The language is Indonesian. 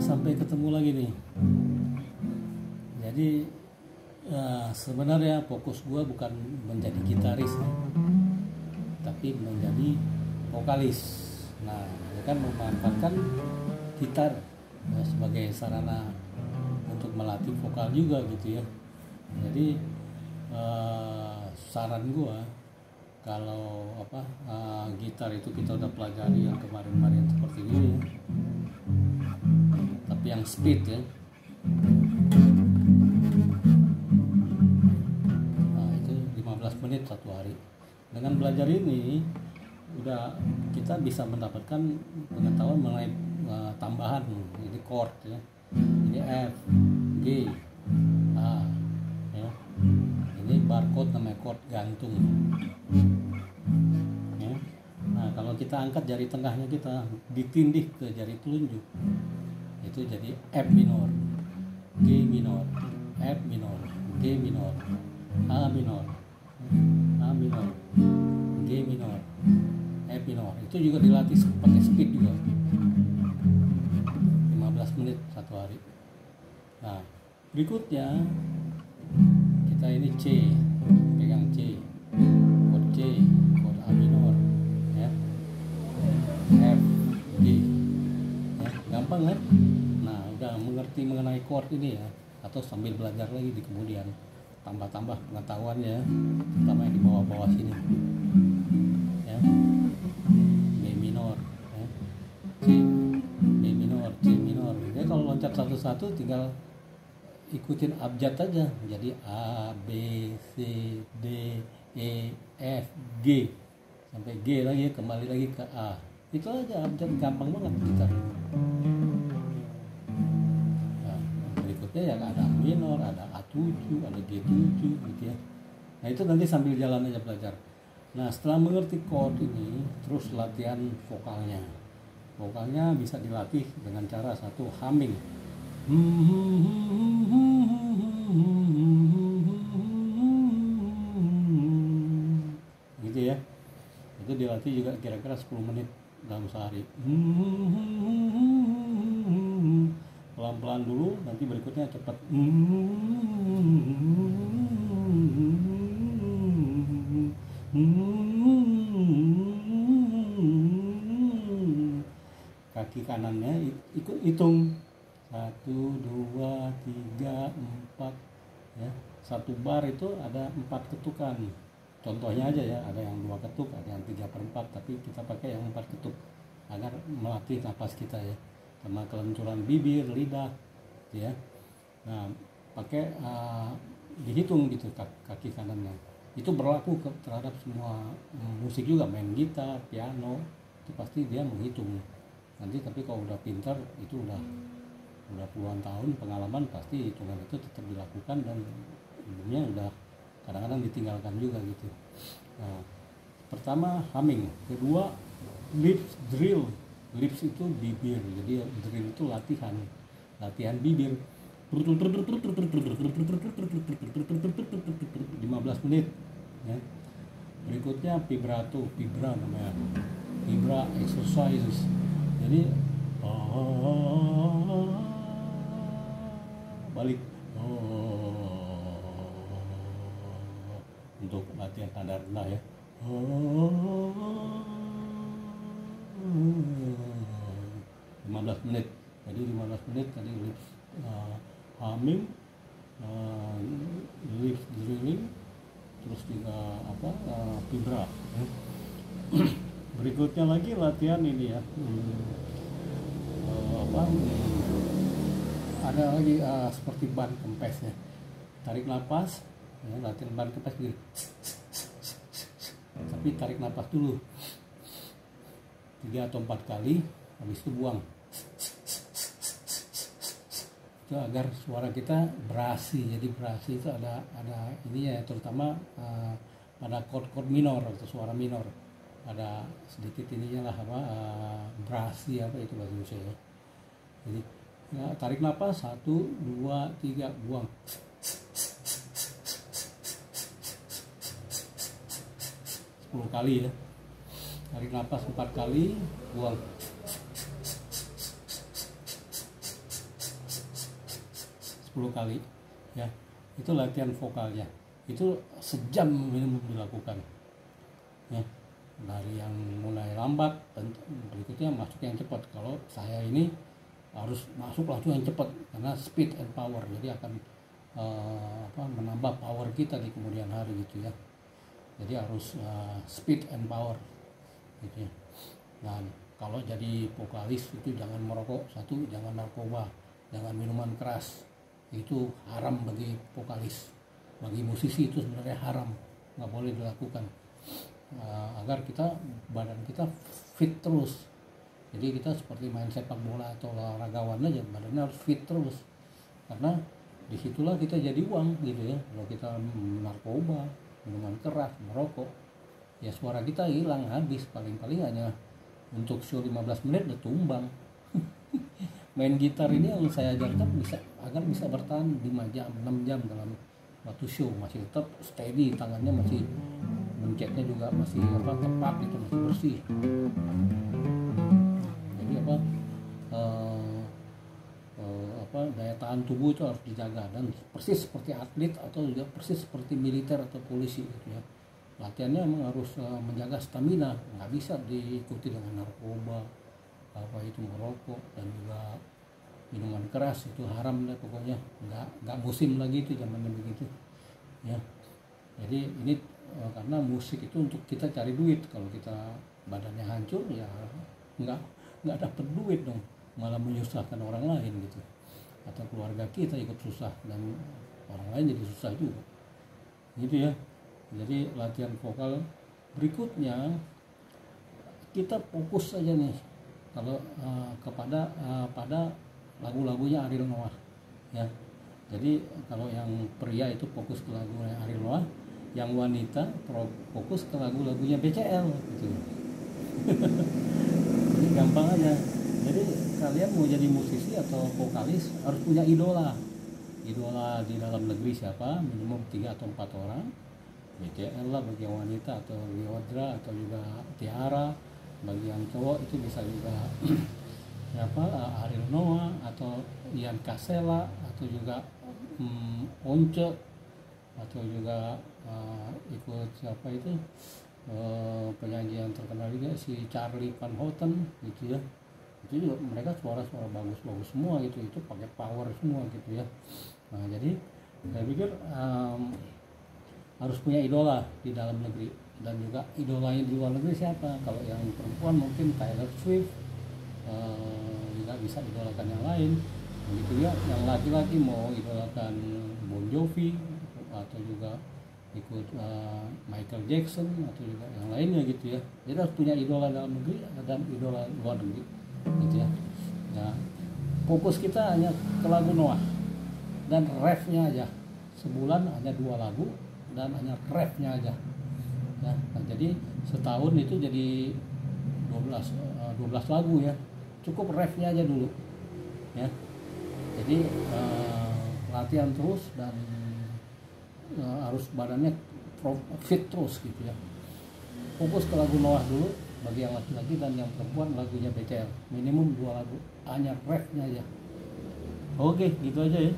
sampai ketemu lagi nih. Jadi sebenarnya fokus gue bukan menjadi gitaris ya, tapi menjadi vokalis. Nah, ini kan memanfaatkan gitar ya, sebagai sarana untuk melatih vokal juga gitu ya. Jadi saran gue, kalau gitar itu kita udah pelajari yang kemarin-kemarin seperti ini ya, tapi yang speed ya. Nah, itu 15 menit satu hari. Dengan belajar ini udah kita bisa mendapatkan pengetahuan mengenai tambahan. Ini chord ya, ini F, G, A ya. Ini barcode namanya chord gantung ya. Nah, kalau kita angkat jari tengahnya, kita ditindih ke jari telunjuk, itu jadi F minor, G minor, F minor, G minor, A minor, A minor, G minor, F minor. Itu juga dilatih pakai speed juga, 15 menit satu hari. Nah, berikutnya kita ini C, pegang C, chord C, chord A minor ya, F, G ya, gampang kan? Nah, udah mengerti mengenai chord ini ya, atau sambil belajar lagi di kemudian, tambah-tambah pengetahuannya, terutama yang di bawah-bawah sini ya. B minor ya, C, B minor, C minor. Jadi kalau loncat satu-satu tinggal ikutin abjad aja, jadi A, B, C, D, E, F, G sampai G lagi, kembali lagi ke A. Itu aja abjad, gampang banget gitar. Nah, berikutnya ya ada A minor, ada A7, ada G7 gitu ya. Nah, itu nanti sambil jalan aja belajar. Nah, setelah mengerti chord ini, terus latihan vokalnya. Vokalnya bisa dilatih dengan cara satu, humming. Gitu ya. Itu dilatih juga kira-kira 10 menit dalam sehari. Pelan-pelan dulu, nanti berikutnya cepat. Kaki kanannya ikut hitung 1, 2, 3, 4 ya. Satu bar itu ada 4 ketukan. Contohnya aja ya, ada yang 2 ketuk, ada yang 3/4, tapi kita pakai yang 4 ketuk agar melatih napas kita ya, sama kelenturan bibir, lidah ya. Nah, pakai dihitung gitu kaki kanannya. Itu berlaku terhadap semua musik juga, main gitar, piano, itu pasti dia menghitung. Nanti tapi kalau udah pintar, itu udah puluhan tahun pengalaman, pasti hitungan itu tetap dilakukan dan umumnya udah kadang-kadang ditinggalkan juga gitu. Nah, pertama humming, kedua lips drill. Lips itu bibir, jadi drill itu latihan bibir. 15 menit ya. Berikutnya vibrato, vibra namanya, vibra exercises. Jadi balik untuk latihan nada rendah ya. 15 menit. Jadi 15 menit tadi lips humming, lips drilling, terus juga vibra ya. Berikutnya lagi latihan ini ya, ada lagi seperti ban kempes ya, tarik nafas ya, latihan ban kempes gitu. Tapi tarik nafas dulu 3 atau 4 kali, habis itu buang. Itu agar suara kita berasi. Jadi berasi itu ada ini ya, terutama pada chord minor atau suara minor, ada sedikit ininya lah berasi itu bahasa Indonesia ya. Jadi ya, tarik nafas 1, 2, 3, buang. Sepuluh kali ya. Tarik nafas 4 kali, buang. 10 kali ya. Itu latihan vokalnya, itu sejam minimum dilakukan ya. Dari yang mulai lambat dan berikutnya masuk yang cepat. Kalau saya ini harus masuk langsung yang cepat karena speed and power, jadi akan menambah power kita di kemudian hari gitu ya. Jadi harus speed and power gitu ya. Dan kalau jadi vokalis itu jangan merokok, satu, jangan narkoba, jangan minuman keras, itu haram bagi vokalis. Bagi musisi itu sebenarnya haram, nggak boleh dilakukan, agar badan kita fit terus. Jadi kita seperti main sepak bola atau olahragawan aja, badannya harus fit terus, karena disitulah kita jadi uang gitu ya. Kalau kita narkoba, minuman keras, merokok, ya suara kita hilang, habis, paling-paling hanya untuk show 15 menit udah tumbang. Main gitar ini yang saya ajarkan agar bisa bertahan 5 jam, 6 jam dalam waktu show, masih tetap steady, tangannya masih mencetnya juga masih tepat gitu, masih bersih. Jadi daya tahan tubuh itu harus dijaga, dan persis seperti atlet atau juga persis seperti militer atau polisi gitu ya. Latihannya memang harus menjaga stamina, nggak bisa diikuti dengan narkoba, itu merokok dan juga minuman keras, itu haram deh pokoknya, nggak musim lagi itu zamannya begitu ya. Jadi ini karena musik itu untuk kita cari duit, kalau kita badannya hancur ya nggak dapet duit dong, malah menyusahkan orang lain gitu, atau keluarga kita ikut susah dan orang lain jadi susah juga gitu ya. Jadi latihan vokal berikutnya kita fokus aja nih kalau pada lagu-lagunya Ariel Noah ya. Jadi kalau yang pria itu fokus ke lagunya Ariel Noah, yang wanita fokus ke lagu-lagunya BCL gitu. Jadi gampang aja. Jadi kalian mau jadi musisi atau vokalis harus punya idola di dalam negeri siapa, minimum 3 atau 4 orang. BCL lah bagi yang wanita, atau Lyodra, atau juga Tiara. Bagi yang cowok itu bisa juga Ariel Noah atau Ian Kasela, atau juga Once, atau juga ikut siapa itu penyanyi yang terkenal juga si Charlie Van Houten gitu ya. Itu juga mereka suara-suara bagus-bagus semua gitu, itu pakai power semua gitu ya. Nah jadi saya pikir harus punya idola di dalam negeri, dan juga idolanya di luar negeri siapa. Kalau yang perempuan mungkin Taylor Swift, juga bisa idolakan yang lain begitu ya. Yang laki-laki mau idolakan Bon Jovi, atau juga ikut Michael Jackson, atau juga yang lainnya gitu ya. Jadi harus punya idola dalam negeri dan idola luar negeri gitu ya. Nah, fokus kita hanya ke lagu Noah dan refnya aja, sebulan hanya 2 lagu dan hanya refnya aja ya. Nah, jadi setahun itu jadi 12 lagu ya, cukup refnya aja dulu ya. Jadi latihan terus dan harus badannya fit terus gitu ya. Fokus ke lagu Noah dulu bagi yang laki-laki, dan yang perempuan lagunya BCL, minimum 2 lagu, hanya refnya aja. Oke, gitu aja ya.